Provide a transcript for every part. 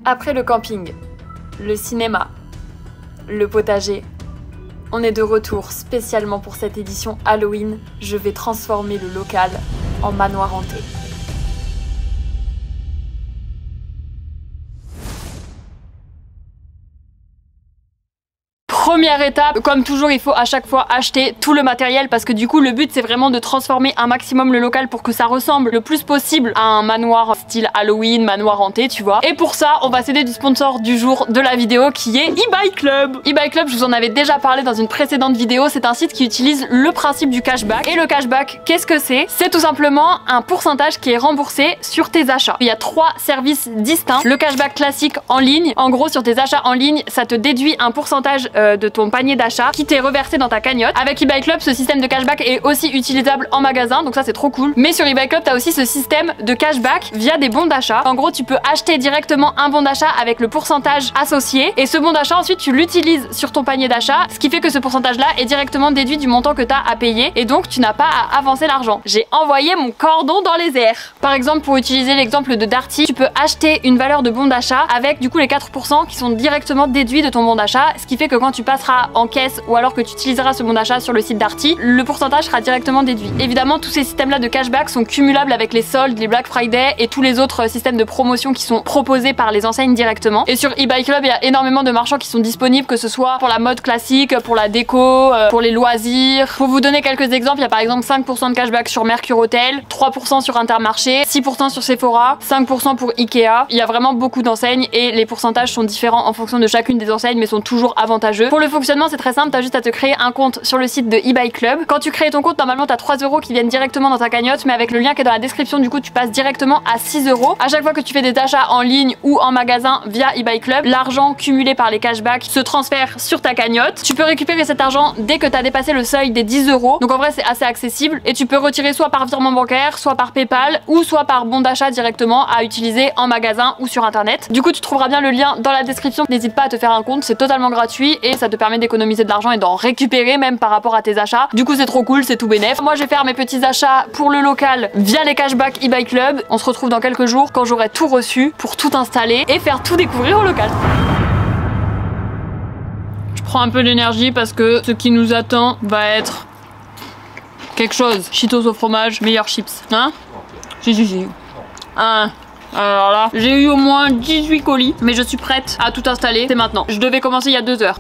Après le camping, le cinéma, le potager, on est de retour spécialement pour cette édition Halloween. Je vais transformer le local en manoir hanté. Première étape, comme toujours, il faut à chaque fois acheter tout le matériel parce que du coup le but c'est vraiment de transformer un maximum le local pour que ça ressemble le plus possible à un manoir style Halloween, manoir hanté, tu vois. Et pour ça, on va s'aider du sponsor du jour de la vidéo qui est eBay Club. eBay Club, je vous en avais déjà parlé dans une précédente vidéo, c'est un site qui utilise le principe du cashback. Et le cashback, qu'est-ce que c'est? C'est tout simplement un pourcentage qui est remboursé sur tes achats. Il y a 3 services distincts. Le cashback classique en ligne, en gros sur tes achats en ligne, ça te déduit un pourcentage de ton panier d'achat qui t'est reversé dans ta cagnotte. Avec eBay Club, ce système de cashback est aussi utilisable en magasin, donc ça c'est trop cool. Mais sur eBay Club, t'as aussi ce système de cashback via des bons d'achat. En gros, tu peux acheter directement un bon d'achat avec le pourcentage associé et ce bon d'achat ensuite tu l'utilises sur ton panier d'achat, ce qui fait que ce pourcentage là est directement déduit du montant que t'as à payer et donc tu n'as pas à avancer l'argent. J'ai envoyé mon cordon dans les airs. Par exemple, pour utiliser l'exemple de Darty, tu peux acheter une valeur de bon d'achat avec du coup les 4% qui sont directement déduits de ton bon d'achat, ce qui fait que quand tu passeras en caisse ou alors que tu utiliseras ce bon d'achat sur le site Darty, le pourcentage sera directement déduit. Évidemment, tous ces systèmes là de cashback sont cumulables avec les soldes, les Black Friday et tous les autres systèmes de promotion qui sont proposés par les enseignes directement. Et sur eBay Club, il y a énormément de marchands qui sont disponibles, que ce soit pour la mode classique, pour la déco, pour les loisirs. Pour vous donner quelques exemples, il y a par exemple 5% de cashback sur Mercure Hotel, 3% sur Intermarché, 6% sur Sephora, 5% pour Ikea. Il y a vraiment beaucoup d'enseignes et les pourcentages sont différents en fonction de chacune des enseignes mais sont toujours avantageux. Pour le fonctionnement, c'est très simple, t'as juste à te créer un compte sur le site de eBay Club. Quand tu crées ton compte, normalement t'as 3 € qui viennent directement dans ta cagnotte, mais avec le lien qui est dans la description, du coup tu passes directement à 6 €. À chaque fois que tu fais des achats en ligne ou en magasin via eBay Club, l'argent cumulé par les cashbacks se transfère sur ta cagnotte. Tu peux récupérer cet argent dès que t'as dépassé le seuil des 10 €. Donc en vrai c'est assez accessible et tu peux retirer soit par virement bancaire, soit par PayPal ou soit par bon d'achat directement à utiliser en magasin ou sur internet. Du coup tu trouveras bien le lien dans la description. N'hésite pas à te faire un compte, c'est totalement gratuit et ça te permet d'économiser de l'argent et d'en récupérer même par rapport à tes achats. Du coup c'est trop cool, c'est tout bénef. Moi je vais faire mes petits achats pour le local via les cashbacks eBay Club. On se retrouve dans quelques jours quand j'aurai tout reçu pour tout installer et faire tout découvrir au local. Je prends un peu d'énergie parce que ce qui nous attend va être quelque chose. Cheetos au fromage, meilleurs chips. Hein? Si. Hein? Alors là, j'ai eu au moins 18 colis, mais je suis prête à tout installer. C'est maintenant. Je devais commencer il y a 2 heures.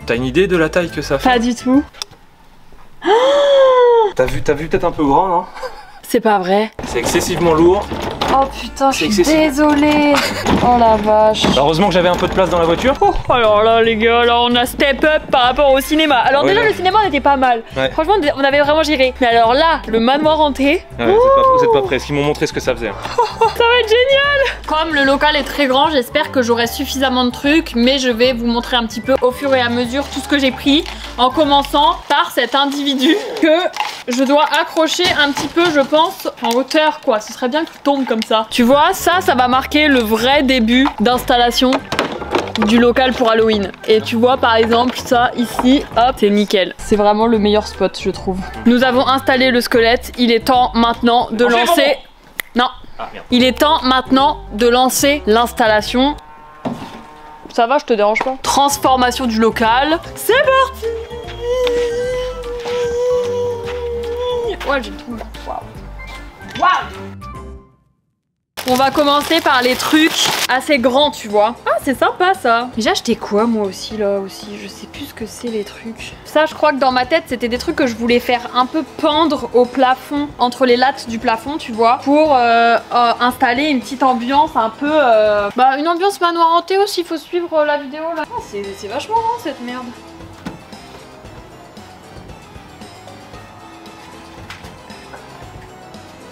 T'as une idée de la taille que ça fait? Pas du tout. T'as vu peut-être un peu grand, non? C'est pas vrai. C'est excessivement lourd. Oh putain, je suis désolée. Oh la vache. Heureusement que j'avais un peu de place dans la voiture. Oh, alors là les gars, là on a step up par rapport au cinéma. Alors déjà le cinéma on était pas mal. Ouais. Franchement on avait vraiment géré. Mais alors là, le manoir hanté. Ouais, vous êtes pas prêts. Ils m'ont montré ce que ça faisait. Ça va être génial. Comme le local est très grand, j'espère que j'aurai suffisamment de trucs. Mais je vais vous montrer un petit peu au fur et à mesure tout ce que j'ai pris. En commençant par cet individu que je dois accrocher un petit peu, je pense, en hauteur quoi. Ce serait bien qu'il tombe comme ça. Tu vois, ça va marquer le vrai début d'installation du local pour Halloween. Et tu vois par exemple ça ici, hop, c'est nickel. C'est vraiment le meilleur spot je trouve. Nous avons installé le squelette, il est temps maintenant de lancer... Non, il est temps maintenant de lancer l'installation. Ça va, je te dérange pas? Transformation du local. C'est parti. Ouais, j'ai tout. Waouh. Waouh. On va commencer par les trucs assez grands, tu vois. Ah, c'est sympa ça. J'ai acheté quoi moi aussi là aussi? Je sais plus ce que c'est les trucs. Ça, je crois que dans ma tête, c'était des trucs que je voulais faire un peu pendre au plafond, entre les lattes du plafond, tu vois, pour installer une petite ambiance un peu... Bah, une ambiance manoir hanté aussi, il faut suivre la vidéo là. Oh, c'est vachement grand cette merde.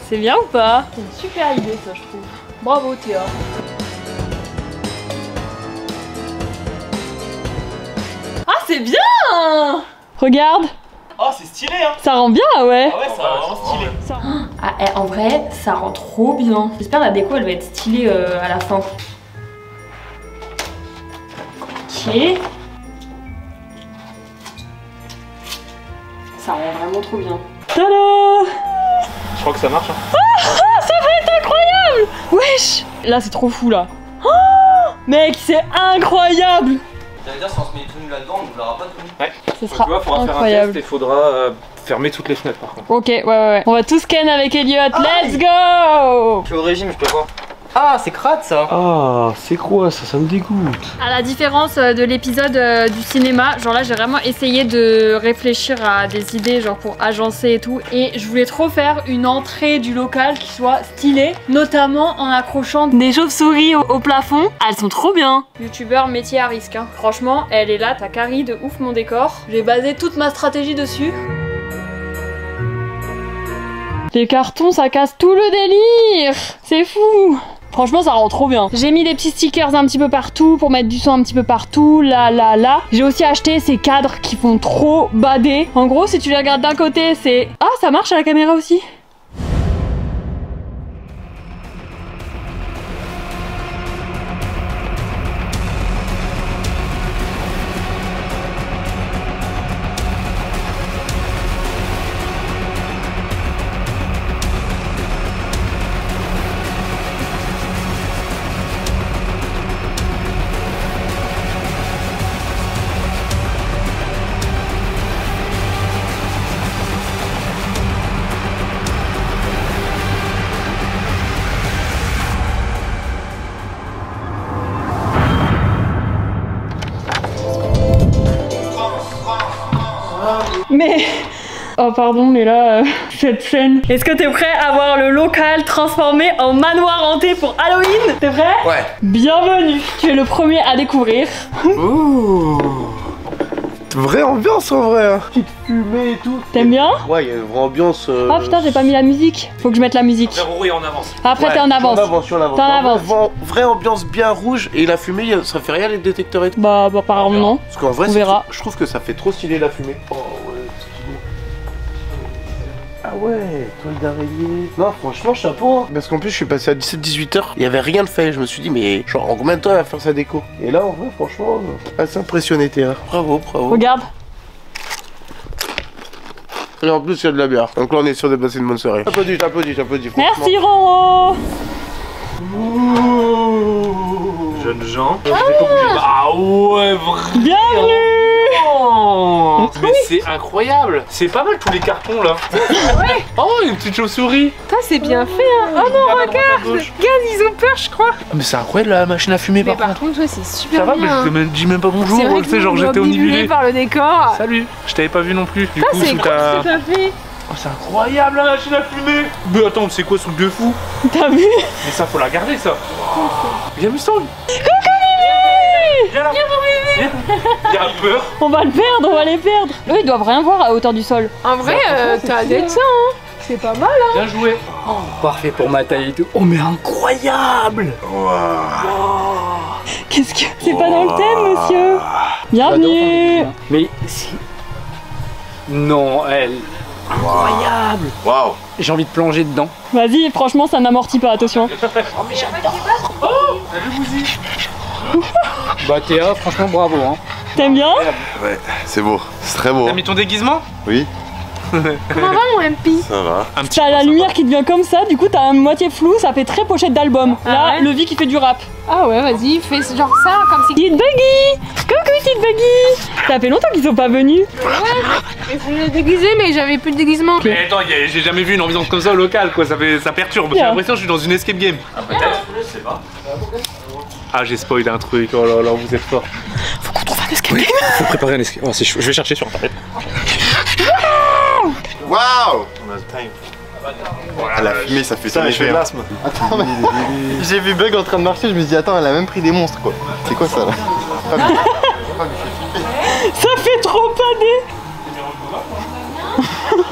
C'est bien ou pas? C'est une super idée ça je trouve. Bravo Théa. Ah c'est bien. Regarde. Oh c'est stylé hein. Ça rend bien ouais. Ah ouais ça rend vraiment stylé. Ah, en vrai ça rend trop bien. J'espère la déco elle va être stylée à la fin. Ok. Ça rend vraiment trop bien. Tada. Je crois que ça marche hein. Ça va être incroyable. là c'est trop fou là. Oh mec, c'est incroyable. J'allais dire, si on se met tout nu là-dedans, on ne l'aura pas tout nu. Ouais. Ce sera tu vois, faudra incroyable. faire un test et faudra fermer toutes les fenêtres par contre. Ok, ouais. On va tous scan avec Elliot. Let's go. Je suis au régime, je peux pas. Ah, c'est crade ça. Ah, c'est quoi ça? Ça me dégoûte. À la différence de l'épisode du cinéma, genre là j'ai vraiment essayé de réfléchir à des idées genre pour agencer et tout, et je voulais trop faire une entrée du local qui soit stylée, notamment en accrochant des chauves-souris au plafond. Elles sont trop bien. Youtubeur métier à risque hein. Franchement elle est là, t'as carré de ouf mon décor. J'ai basé toute ma stratégie dessus. Les cartons ça casse tout le délire. C'est fou. Franchement ça rend trop bien. J'ai mis des petits stickers un petit peu partout pour mettre du son un petit peu partout, là. J'ai aussi acheté ces cadres qui font trop bader. En gros si tu les regardes d'un côté c'est... Ah ça marche à la caméra aussi. Mais... Oh pardon mais là, cette scène... Est-ce que t'es prêt à voir le local transformé en manoir hanté pour Halloween? T'es prêt? Ouais. Bienvenue, tu es le premier à découvrir. Ouh. Vraie ambiance en vrai hein. Petite fumée et tout. T'aimes bien? Ouais, il y a une vraie ambiance. Oh putain j'ai pas mis la musique. Faut que je mette la musique. Rory en avance. Après t'es en avance. T'es en avance. T'es en avance. Vraie ambiance bien rouge et la fumée, ça fait rien les détecteurs et tout. Bah apparemment non. Parce qu'en vrai, On verra. je trouve que ça fait trop stylé la fumée. Oh ouais, stylé. Ah ouais, toile d'araignée. Non, franchement, chapeau. Hein. Parce qu'en plus, je suis passé à 17-18 heures. Il y avait rien de fait. Je me suis dit, mais genre, en combien de temps elle va faire sa déco? Et là, en vrai, franchement, assez impressionné, Théa. Bravo. Regarde. Et en plus, il y a de la bière. Donc là, on est sûr de passer une bonne soirée. T'applaudis, Merci Roro. Jeunes gens. Ah ouais, vraiment. Bienvenue. Mais c'est incroyable. C'est pas mal tous les cartons là. Oh, une petite chauve-souris. Putain, c'est bien fait hein. Oh non, regarde. Regarde, ils ont peur, je crois. Mais c'est incroyable la machine à fumer Mais par par contre, ouais, c'est super Ça va, bien. mais je te dis même pas bonjour. C'est vrai Tu sais, que genre nous, j'étais obnubilés omnibulé. par le décor. Salut, je t'avais pas vu non plus. Du Putain, coup, c'est sous cool, ta... c'est pas fait. Oh, c'est incroyable la machine à fumer. Mais attends, c'est quoi ce truc de fou? T'as vu? Mais ça, faut la garder ça. Viens, Mustang. Viens là. Viens. Il a peur. On va le perdre, on va les perdre. Eux ils doivent rien voir à hauteur du sol. En vrai, t'as d'être ça hein. C'est pas mal hein. Bien joué. Parfait pour ma taille et tout. Oh, mais incroyable. Qu'est-ce que... C'est pas dans le thème monsieur. Bienvenue. Mais si. Non, elle. Incroyable. Waouh. J'ai envie de plonger dedans. Vas-y franchement ça n'amortit pas, attention. Bah, Théa, franchement, bravo hein. T'aimes bien? Ouais, c'est beau. C'est très beau. T'as mis ton déguisement? Oui, Comment va mon MP? ça va. Un petit T'as la lumière qui devient comme ça, du coup t'as un moitié flou, ça fait très pochette d'album. Ah Là, ouais le V qui fait du rap. Ah ouais, vas-y, fais genre ça, comme si... Petite Buggy! Coucou petite Buggy! Ça fait longtemps qu'ils sont pas venus. Mais je l'ai déguisé, mais j'avais plus de déguisement. Mais attends, j'ai jamais vu une ambiance comme ça au local quoi, ça perturbe. J'ai l'impression que je suis dans une escape game. Ah peut-être, je sais pas. Ah j'ai spoilé un truc, oh là là, vous êtes fort. Faut qu'on trouve un escape game. Faut préparer un escape. Oh, c'est chaud, je vais chercher sur internet. Waouh. La fumée, ça fait ça, effet. Attends, mais j'ai vu Bug en train de marcher, je me suis dit attends, elle a même pris des monstres quoi. C'est quoi ça là? Ça fait trop pané.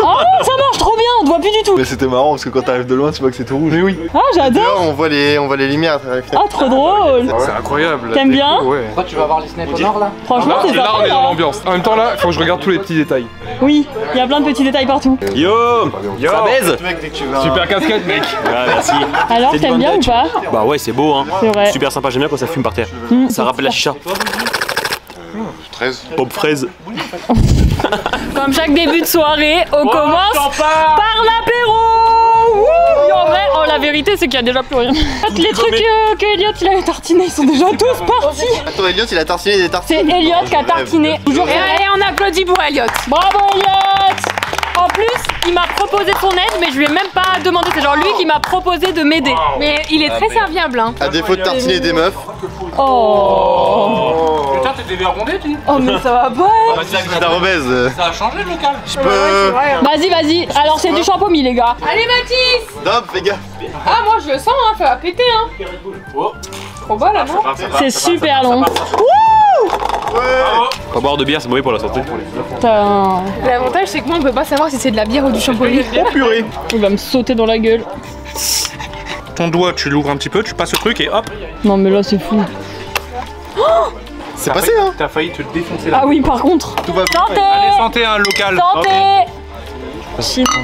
Oh ça marche trop bien, on te voit plus du tout. Mais c'était marrant parce que quand t'arrives de loin, tu vois que c'est tout rouge. Mais oui. Ah j'adore. Dehors, on voit les lumières à travers les fenêtres. Ah trop drôle. C'est incroyable. T'aimes bien? Ouais. Pourquoi tu vas voir les snipes au nord là? Franchement c'est Là on sympa est dans là. l'ambiance. En même temps là, il faut que je regarde tous les petits détails. Oui, il y a plein de petits détails partout. Yo. Ça baise. Mec, dès que tu vas... Super casquette mec. Ah merci. Alors t'aimes bien ou pas? Bah ouais c'est beau hein. C'est vrai. Super sympa, j'aime bien quand ça fume par terre. Ça rappelle la chicha. 13. Pomme fraise. Comme chaque début de soirée, on commence par l'apéro. Et en vrai, on l'avait vérité, c'est qu'il y a déjà plus rien. Les trucs que Elliot il avait tartinés, ils sont déjà tous partis. Attends, Elliot, il a tartiné des tartines. C'est Elliot qui a tartiné. Et allez, on applaudit pour Elliot. Bravo Elliot. En plus, il m'a proposé son aide, mais je lui ai même pas demandé. C'est genre lui qui m'a proposé de m'aider. Mais il est très serviable, hein. À défaut de tartiner des meufs. Oh. Putain, t'es dévergondé, tu dis? Oh mais ça va pas. C'est la rebaise. Ça a changé le local. Je peux. Vas-y, vas-y. Alors c'est du champomis les gars. Allez, Mathis. Dom, fais gaffe. Ah, moi je le sens, hein, ça va péter, hein. Trop bas là, non? C'est super long. Pas boire de bière, c'est mauvais pour la santé. Putain. L'avantage, c'est que moi on peut pas savoir si c'est de la bière ou du shampoing. Oh purée. Il va me sauter dans la gueule. Ton doigt, tu l'ouvres un petit peu, tu passes le truc et hop. Non mais là c'est fou. C'est passé, hein. T'as failli te défoncer là. Ah oui par contre. Tout va bien. Santé. Allez, santé, un local. Santé. Oh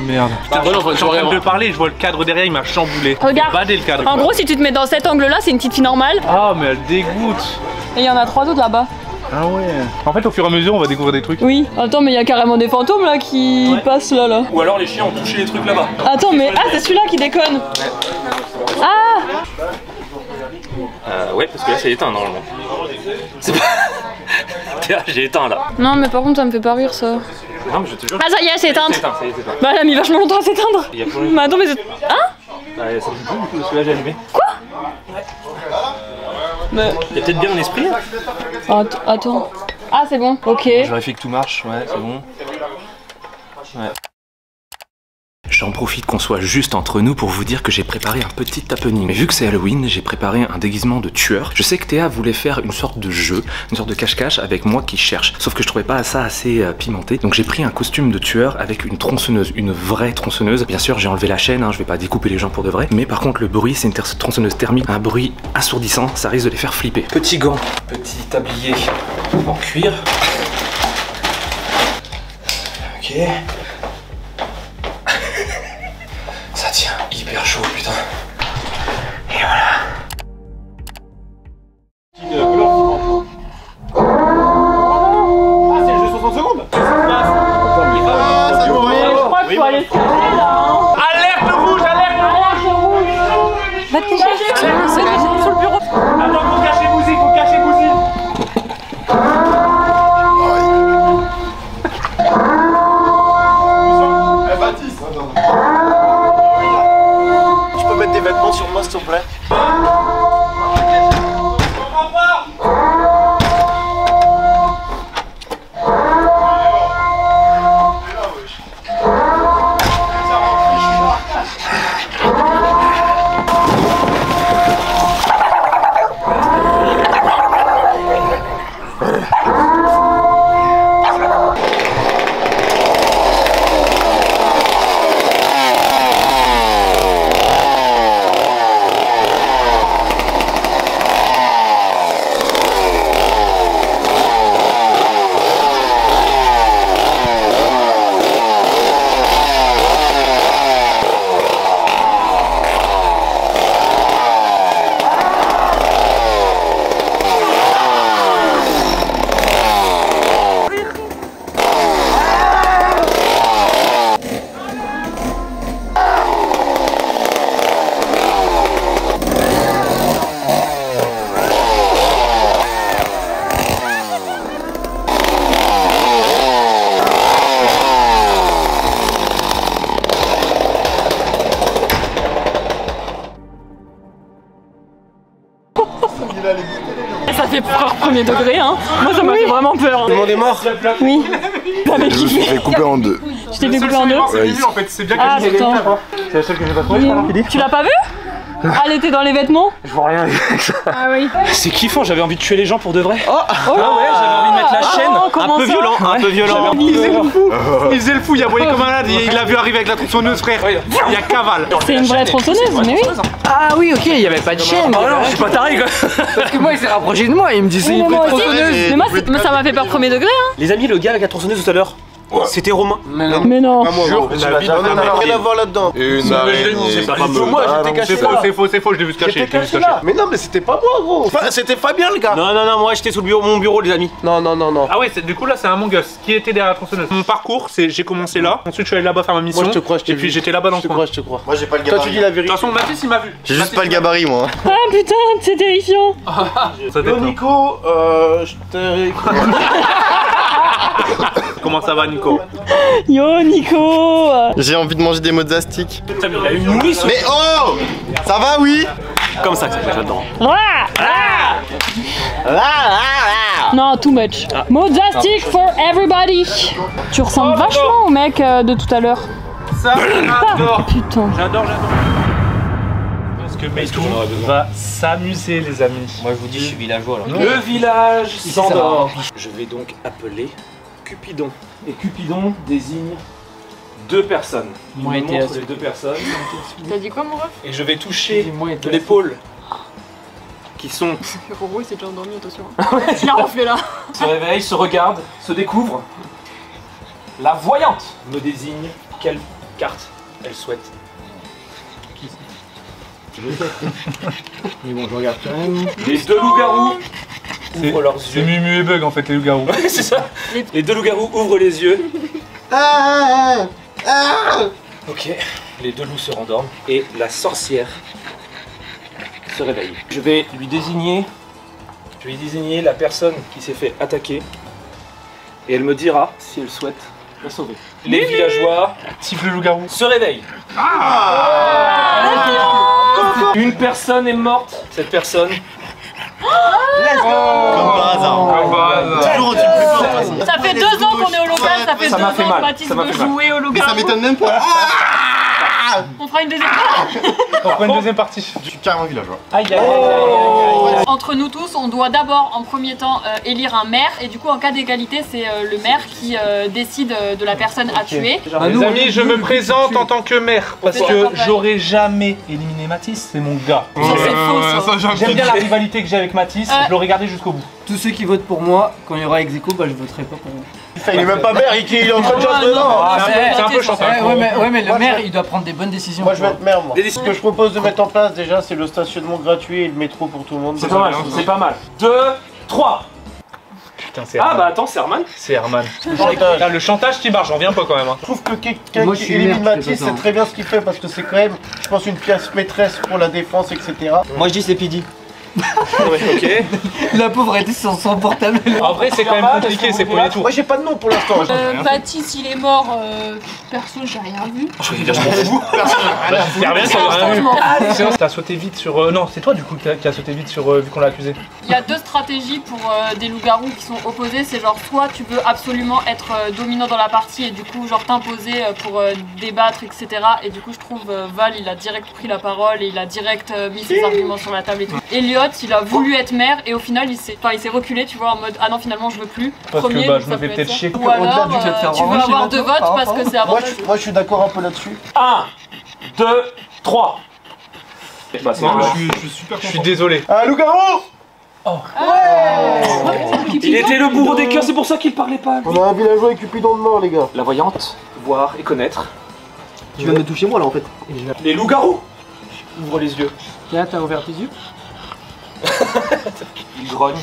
merde. Putain, voilà, Je suis en train de te parler, je vois le cadre derrière, il m'a chamboulé. Regarde. Badé le cadre. En gros si tu te mets dans cet angle là, c'est une petite fille normale. Ah, mais elle dégoûte. Et il y en a 3 autres là-bas. Ah ouais. En fait, au fur et à mesure, on va découvrir des trucs. Oui. Attends mais il y a carrément des fantômes là qui passent là. Ou alors les chiens ont touché les trucs là-bas. Attends mais ah c'est celui-là qui déconne. Ah. Ouais, parce que là c'est éteint normalement. C'est pas. J'ai éteint là. Non mais par contre ça me fait pas rire ça. Non, mais je te jure. Ah ça y est c'est éteinte. C'est éteint, ça y est, c'est éteint. Bah elle a mis vachement longtemps à s'éteindre. Il y a plus rien. Mais attends mais c'est... Hein? Bah, ça me dit plus du coup, parce que là j'ai allumé. Mais... Il y a peut-être bien un esprit là. Attends. Ah c'est bon. Ok. Je vérifie que tout marche, ouais, c'est bon. Ouais. J'en profite qu'on soit juste entre nous pour vous dire que j'ai préparé un petit happening. Mais vu que c'est Halloween, j'ai préparé un déguisement de tueur. Je sais que Théa voulait faire une sorte de jeu, une sorte de cache-cache avec moi qui cherche. Sauf que je trouvais pas ça assez pimenté. Donc j'ai pris un costume de tueur avec une tronçonneuse, une vraie tronçonneuse. Bien sûr, j'ai enlevé la chaîne, hein, je vais pas découper les gens pour de vrai. Mais par contre, le bruit, c'est une tronçonneuse thermique. Un bruit assourdissant, ça risque de les faire flipper. Petit gant, petit tablier en cuir. Ok. Ça tient hyper chaud, putain. Et voilà. Ah, c'est le jeu 60 secondes. Ah, ça nous Je crois qu'il faut aller se cacher là. Hein. Alerte rouge, alerte rouge. Va te cacher. C'est sur le bureau. Attends, faut cacher Bouzy, faut cacher Bouzy. Tu peux mettre des vêtements sur moi, s'il te plaît? Ça fait peur premier degré hein. Moi ça m'a fait vraiment peur. Tout le monde est mort. Oui. J'avais Je me suis kiffé. fait couper en deux. Je t'ai découpé en deux. C'est le début en fait, c'est bien Ah caché. putain. C'est la seule que j'ai pas trouvée, je crois, non? Tu l'as pas vu? Elle était dans les vêtements. Je vois rien. Ah oui. C'est kiffant, j'avais envie de tuer les gens pour de vrai. Oh Ah ouais, j'avais envie de mettre la chaîne. comment Un peu ça violent, un peu violent. Il faisait le fou. Il faisait le fou, il a voyé comme un malade, il l'a vu arriver avec la tronçonneuse, frère. Il y a cavale. C'est une vraie tronçonneuse, mais oui. Ah oui, ok, il y avait pas de chaîne. Oh non, je suis pas taré quoi. Parce que moi, il s'est rapproché de moi, il me dit c'est Oui, une mais vraie moi aussi. tronçonneuse. Mais moi ça m'a fait peur premier degré hein. Les amis, le gars avec la tronçonneuse tout à l'heure, C'était Romain. Mais non. Ah, moi, Jure, gros. la vie d'un On n'a rien à voir là-dedans. Une araignée. Moi, j'étais caché là. C'est faux, je l'ai vu se cacher. J'étais caché là. Mais non, mais c'était pas moi, gros. Enfin, c'était Fabien, le gars. Non, moi j'étais sous mon bureau, les amis. Non. Ah ouais, du coup là c'est Among Us. Qui était derrière la tronçonneuse? Mon parcours, c'est j'ai commencé là, ensuite je suis allé là-bas faire ma mission. Moi, je te crois, je t'ai Et puis vu. j'étais là-bas dans le coin. Je te crois. Moi j'ai pas le Toi, gabarit. tu dis la De vérité. toute façon, Mathis il m'a vu. J'ai juste pas le gabarit moi. Ah putain, c'est terrifiant. Ça Yo, Nico, je te. Comment ça va, Nico? Yo Nico. J'ai envie de manger des mozzastiques. Putain, mais il a une nuit sur. Mais oh, ça va, oui. Comme ça que ça fait, j'adore. Non, too much. Mozastic for everybody. Tu ressembles vachement au mec de tout à l'heure. Ça, j'adore. Putain. J'adore. Parce que Meitou va s'amuser, les amis. Moi je vous dis, je suis villageois là. Le village s'endort. Je vais donc appeler Cupidon. Et Cupidon désigne deux personnes. Il me montre les deux personnes. T'as dit quoi, mon ref? Et je vais toucher de l'épaule. Qui sont Roro, il s'est déjà endormi, attention. Il a refait là. se réveillent, se regardent, se découvrent. La voyante me désigne quelle carte elle souhaite. Mais bon, je regarde quand même. Les deux loups-garous ouvrent leurs C'est yeux. Mumu et Bug en fait, les loups-garous. C'est ça. Les deux loups-garous ouvrent les yeux. Ok, les deux loups se rendorment et la sorcière se réveille. Je vais lui désigner la personne qui s'est fait attaquer et elle me dira si elle souhaite la sauver. Les villageois Active le loup-garou. se réveillent. Une personne est morte. Cette personne, Comme par hasard. Toujours au-dessus plus fort, de toute façon. Ça fait 2 ans qu'on est au local, ça fait Ça 2 m'a ans fait que mal, Mathis ça m'a veut fait mal. jouer au Mais ça loup-garou. m'étonne même pas. On fera une deuxième. On prend une deuxième partie. Je suis carrément villageois. Aïe aïe aïe. Entre nous tous, on doit d'abord, en premier temps, élire un maire. Et du coup, en cas d'égalité, c'est le maire qui décide de la personne à tuer. Les amis, je me présente en tant que maire parce C'est que la campagne. j'aurais jamais éliminé Mathis, c'est mon gars. Ça, c'est faux, ça. J'aime bien la rivalité que j'ai avec Mathis, je l'aurais gardé jusqu'au bout. Tous ceux qui votent pour moi, quand il y aura ex-aequo, bah je voterai pas pour vous. Il est même pas maire, il est en train de chanter dedans. C'est un peu chantant. Ouais, mais le Moi, maire je- il doit prendre des bonnes décisions. Moi, je vais être maire, moi. Des Ce que je propose de mettre en place déjà, c'est le stationnement gratuit et le métro pour tout le monde. c'est pas mal, c'est pas mal. 2, 3. Putain, c'est Ah Herman. bah attends, c'est Herman. C'est Herman. Chantage. Putain, le chantage qui marche, j'en reviens pas quand même. Hein. Je trouve que quelqu'un Moi, je qui suis élimine maire, je fais Mathis, pas ça, c'est très bien ce qu'il fait parce que c'est quand même, je pense, une pièce maîtresse pour la défense, etc. Moi je dis c'est Pidi. Ouais, ok. La pauvre était sur son portable. En vrai, c'est quand même compliqué, c'est pour les tours. Moi, j'ai pas de nom pour l'instant. Mathis, il est mort. Perso, j'ai rien vu. Je vais dire, je m'en fous. Super bien, ça va. Franchement. Sinon, t'as sauté vite sur. Non, c'est toi du coup qui a sauté vite sur. Vu qu'on l'a accusé. Il y a 2 stratégies pour des loups-garous qui sont opposés. C'est genre, soit tu veux absolument être dominant dans la partie et du coup, genre t'imposer pour débattre, etc. Et du coup, je trouve Val, il a direct pris la parole et il a direct mis ses arguments sur la table et tout. Elliot, il a voulu être maire et au final, il s'est reculé, tu vois, en mode ah non, finalement, je veux plus. Parce que, Premier, bah, donc je ça me fais peut peut-être être ça. chier. Ou alors, Au-delà du fait de faire tu veux revanche, avoir il 2 va votes par parce rapport. que c'est Moi, avantageux. moi, je suis d'accord un peu là-dessus. 1, 2, 3. Bah, c'est bon. Je suis désolé. Ah, loup-garou! Il était le bourreau des cœurs, c'est pour ça qu'il parlait pas. On a un villageois avec Cupidon de mort, les gars. La voyante, voir et connaître. Tu viens de me toucher moi là en fait. Les loups-garous ouvrent les yeux. Là t'as ouvert tes yeux. Il grogne.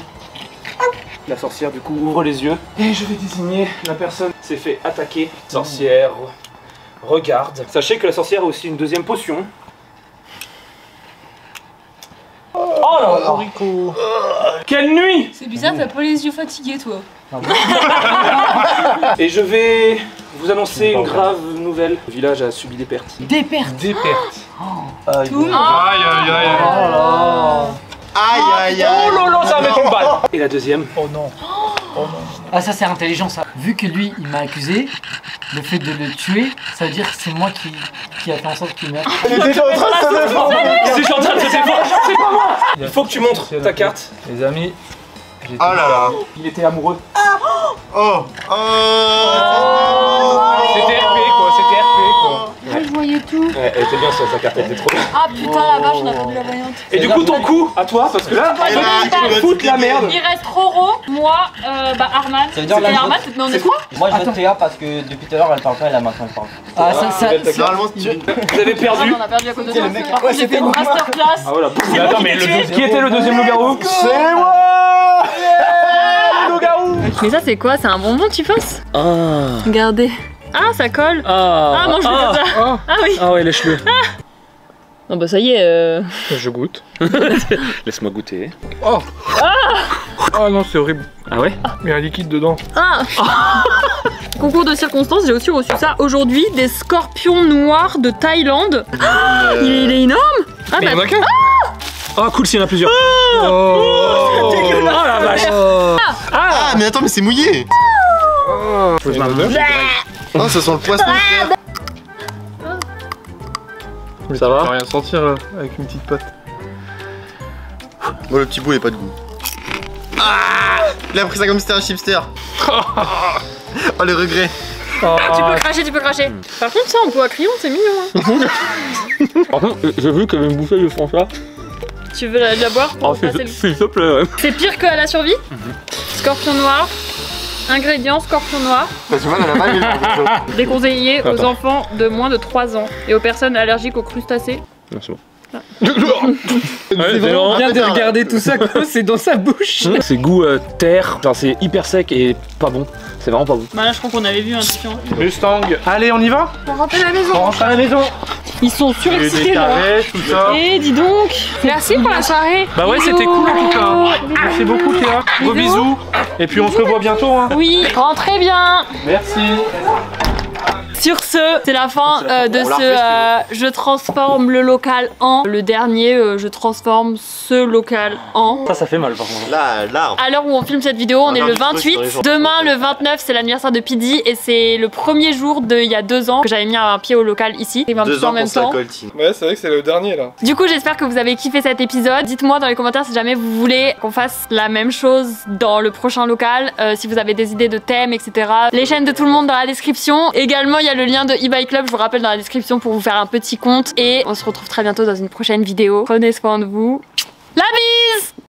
La sorcière du coup ouvre les yeux. Et je vais désigner la personne qui s'est fait attaquer. Sorcière regarde. Sachez que la sorcière a aussi une deuxième potion. Oh là là. Quelle nuit! C'est bizarre, t'as pas les yeux fatigués, toi. Et je vais vous annoncer une grave nouvelle. Le village a subi des pertes. Des pertes. Des pertes. Aïe, Tout. Aïe aïe aïe. Aïe aïe aïe. Oh là là, ça va mettre une balle! Et la deuxième. Oh non. Ah ça c'est intelligent ça. Vu que lui il m'a accusé, le fait de le tuer, ça veut dire que c'est moi qui a fait en sorte qu'il meure. Il est déjà en train de se défendre. C'est gentil, c'est pas moi! Il faut que tu montres ta carte. Les amis. j'ai Oh là là. Il était amoureux. Oh. C'était RP quoi, c'était RP quoi. Je voyais tout. Ouais, elle était bien sur sa carte, elle était trop bien. Ah putain, la vache, on a perdu la voyante. Et du coup, ton coup à toi, parce que là, tu vas foutre la merde. Il reste Roro, moi, Arman. Ça veut dire et Arman, mais on est trois. Moi je vote Théa parce que depuis tout à l'heure elle parle pas et là maintenant elle parle. Ah, ça. Normalement, Vous avez perdu. On a perdu à cause de C'est ça. le mec. Par contre, j'ai fait une masterclass. Ah voilà. Mais attends, mais qui était le deuxième loup-garou? C'est moi. Mais ça, c'est quoi? C'est un bonbon, tu penses? Regardez. Ah, ça colle. Ah, mange-le comme ça. Ah oui. Ah ouais, lèche-le. Non, bah ça y est. Je goûte. Laisse-moi goûter. Oh. Ah non, c'est horrible. Ah ouais? Il y a un liquide dedans. Ah. Concours de circonstances, j'ai aussi reçu ça aujourd'hui, des scorpions noirs de Thaïlande. Il est énorme. Ah Mais bah. il y en a qu'un. Oh cool s'il y en a plusieurs. Oh la vache. Ah, mais attends, mais c'est mouillé. Oh, ça sent le poisson. Ça va? Je peux rien sentir là, avec une petite pâte. Bon, le petit bout, il a pas de goût. Ah, il a pris ça comme si c'était un chipster. Oh, le regret. Tu peux cracher, tu peux cracher. Par contre, ça en peau à crayon, c'est mignon. Hein. Par contre, j'ai vu qu'il y avait une bouffée de François. Tu veux la boire pour passer le- s'il te plaît. C'est pire que à la survie. Scorpion noir. Ingrédients, scorpion noir. T'as du mal à la main, Déconseillé aux Attends. enfants de moins de 3 ans et aux personnes allergiques aux crustacés. Non, c'est bon. C'est vraiment bien de regarder tout ça comme c'est dans sa bouche. C'est goût terre, genre c'est hyper sec et pas bon. C'est vraiment pas bon. Bah là, je crois qu'on avait vu un différent. Mustang. Allez, on y va? On rentre à la maison. On rentre à la maison. Ils sont Il y a eu surexcités des là. carrés, tout ça. Et dis donc. Merci pour la soirée. Bah ouais, c'était cool en tout cas. Merci beaucoup Théa. Gros bisous. Et puis on se revoit bientôt. Hein. Oui, rentrez bien. Merci. Sur ce, c'est la fin de ce je transforme le local en. Le dernier, je transforme ce local en. Ça fait mal par contre. Là. À l'heure où on filme cette vidéo, on est le 28. Demain, le 29, c'est l'anniversaire de Pidi et c'est le premier jour d'il y a 2 ans que j'avais mis un pied au local ici. Et 2 ans en même pour sa temps. coltine. Ouais, c'est vrai que c'est le dernier là. Du coup, j'espère que vous avez kiffé cet épisode. Dites-moi dans les commentaires si jamais vous voulez qu'on fasse la même chose dans le prochain local. Si vous avez des idées de thèmes, etc. Les chaînes de tout le monde dans la description. Également, il y a le lien de eBay Club, je vous rappelle, dans la description pour vous faire un petit compte. Et on se retrouve très bientôt dans une prochaine vidéo. Prenez soin de vous. La bise!